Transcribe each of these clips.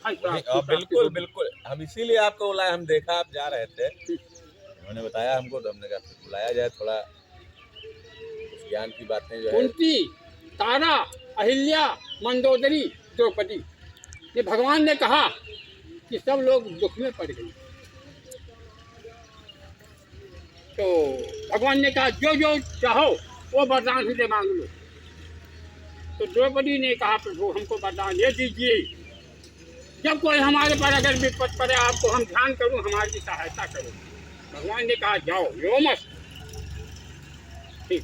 बिल्कुल बिल्कुल, हम इसीलिए आपको बुलाए, हम देखा आप जा रहे थे, उन्होंने बताया हमको तो हमने कहा बुलाया जाए, थोड़ा उस ज्ञान की बातें जो है। कुंती, तारा, अहिल्या, मंदोदरी, द्रौपदी, ये भगवान ने कहा कि सब लोग दुख में पड़ गए। तो भगवान ने कहा जो जो चाहो वो वरदान से मांग लो। तो द्रौपदी ने कहा प्रभु हमको वरदान ये दीजिए, जब कोई हमारे पर अगर विपद पड़े आपको हम ध्यान करूं, हमारी सहायता करो। भगवान ने कहा जाओ रो मत। ठीक।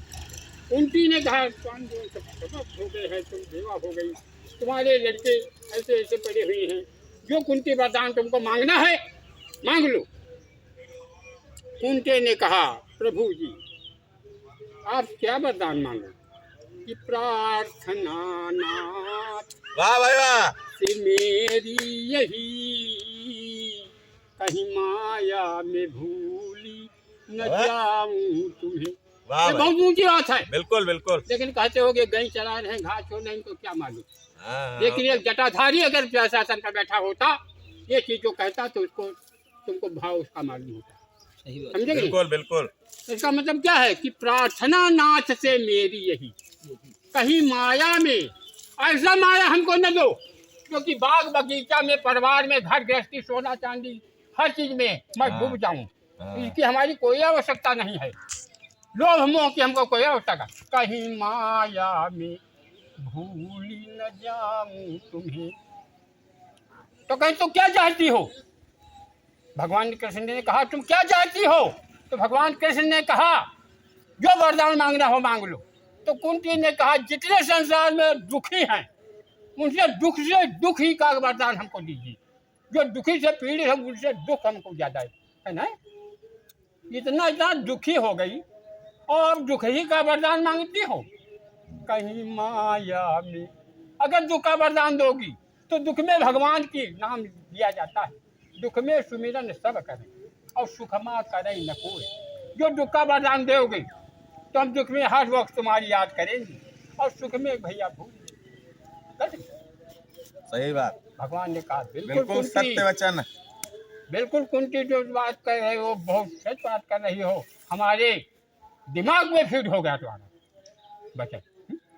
कुंती ने कहा स्वामी सब हो गए हैं, तुम देवा हो गई, तुम्हारे लड़के ऐसे ऐसे पड़े हुए हैं, जो कुंती वरदान तुमको मांगना है मांग लो। कुंती ने कहा प्रभु जी आप क्या वरदान मांगो कि प्रार्थना नाथ वाह भाई वाह, से मेरी यही, कहीं माया में भूली न जाऊं तुम्हें। वाह ये बहुत ऊंची बात है। बिल्कुल बिल्कुल। लेकिन कहते हो कि गई चला रहे घास छोड़ रहे तो क्या मालूम। हाँ, लेकिन एक जटाधारी अगर प्रशासन पर बैठा होता ये चीज जो कहता तो उसको तुमको भाव उसका मालूम होता। समझे? बिल्कुल बिल्कुल। इसका मतलब क्या है कि प्रार्थना नाथ से मेरी यही, कहीं माया में ऐसा माया हमको न दो क्योंकि बाग बगीचा में परिवार में घर गृहस्थी सोना चांदी हर चीज में मैं डूब जाऊं, इसकी हमारी कोई आवश्यकता नहीं है। लोभ मोह की हमको कोई आवश्यकता, कहीं माया में भूली न जाऊं तुम्हें। तो कहीं तो क्या चाहती हो? भगवान कृष्ण ने कहा तुम क्या चाहती हो? तो भगवान कृष्ण ने कहा जो वरदान मांगना हो मांग लो। तो कुंती ने कहा जितने संसार में दुखी हैं उनसे दुख से दुख ही का वरदान हमको दीजिए, जो दुखी से पीड़ित है उनसे दुख हमको ज्यादा है ना। इतना इतना दुखी हो गई और दुख ही का वरदान मांगती हो। कहीं माया में अगर दुख का वरदान दोगी तो दुख में भगवान की नाम दिया जाता है, दुख में सुमिरन सब करें और सुखमा करें न कोई। जो दुख का वरदान दोगे तो हम दुख में हर वक्त तुम्हारी याद करेंगे और सुख में भैया भूल। सही बात, भगवान ने कहा बिल्कुल सत्य वचन। बिल्कुल कुंती जो बात कर रहे हो बहुत सच बात कर रही हो, हमारे दिमाग में फिट हो गया तुम्हारा वचन।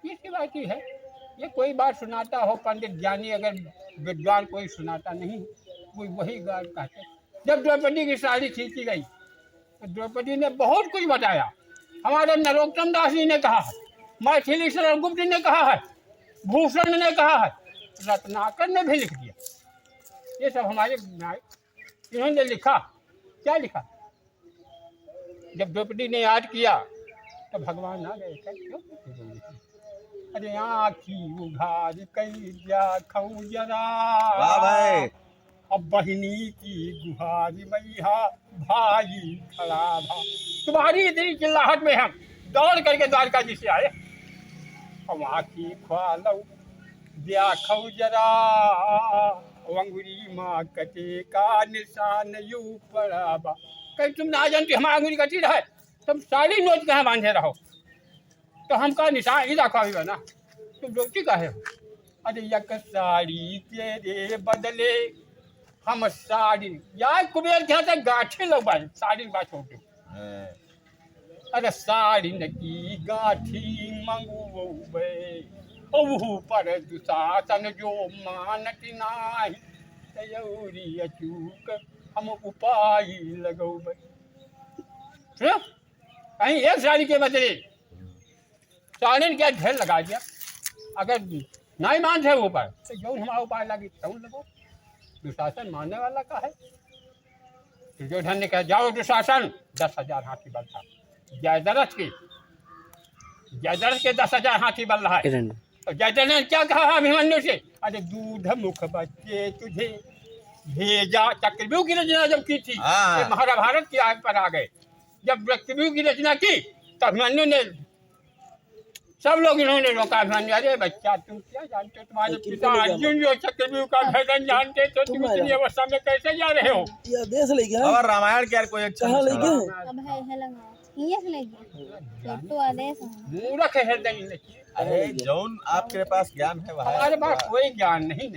ये बात ही है, ये कोई बात सुनाता हो पंडित ज्ञानी अगर विद्वान कोई सुनाता नहीं, कोई वही बात कहते। जब द्रौपदी की साड़ी खींची गई तो द्रौपदी ने बहुत कुछ बताया। हमारे नरोत्तम दास जी ने कहा है, मैथिली शरण गुप्त ने कहा है, भूषण ने कहा है, रत्नाकर ने भी लिख दिया। ये सब हमारे इन्होंने लिखा। क्या लिखा? जब द्रौपदी ने याद किया तो भगवान आ गए। क्यों? अरे आँखी उघार कई जा खऊ जरा, वाह भाई। अब बहिनी की गुहारी मैया भाई खड़ा था। तुम्हारी इतनी चिल्लाहट में हम दौड़ करके द्वारका जी से आए। अब आँखी ख्वालो दिया खऊ जरा, अंगुरी माँ कटे का निशान यू पड़ा बा। कहीं तुम ना जानती हमारी अंगुरी कटी रहे, तुम सारी नोच कहाँ बांधे रहो तो हमका निशान इधर का हुआ ना, तुम रोटी काहे हो? अरे यक साड़ी के रे बदले हम साड़ी यार कुबेर क्या था गाठे लोग बात साड़ी बात छोटे। अरे साड़ी न की गाठी मंगू ओहू पर दुशासन जो मानत नाही, तयौरी अचूक हम उपाय लगो। कहीं एक साड़ी के बदले साड़ी क्या ढेर लगा दिया। अगर नहीं मानते ऊपर तो जो हमारा उपाय लगी तब लगो। दुशासन मानने वाला का है। दुर्योधन ने कहा जाओ दुशासन 10,000 हाथी बल था, जयद्रथ के 10,000 हाथी बल रहा है। तो जयद्रथ ने क्या कहा अभिमन्यु से? अरे दूध मुख बच्चे तुझे भेजा। चक्रव्यूह की रचना जब की थी महाभारत की आग पर आ गए, जब चक्रव्यूह की रचना की तो अभिमन्यु ने सब लोग इन्होंने रोका। अभिमन्यु अरे बच्चा तुम क्या जानते हो, तुम्हारे पिता अर्जुन जो चक्रव्यूह का भेदन जानते तो तुम इतनी अवस्था में कैसे जा रहे हो? और रामायण क्या कोई अच्छा मूर्ख है। अरे जौन आपके पास ज्ञान है हमारे पास कोई ज्ञान नहीं।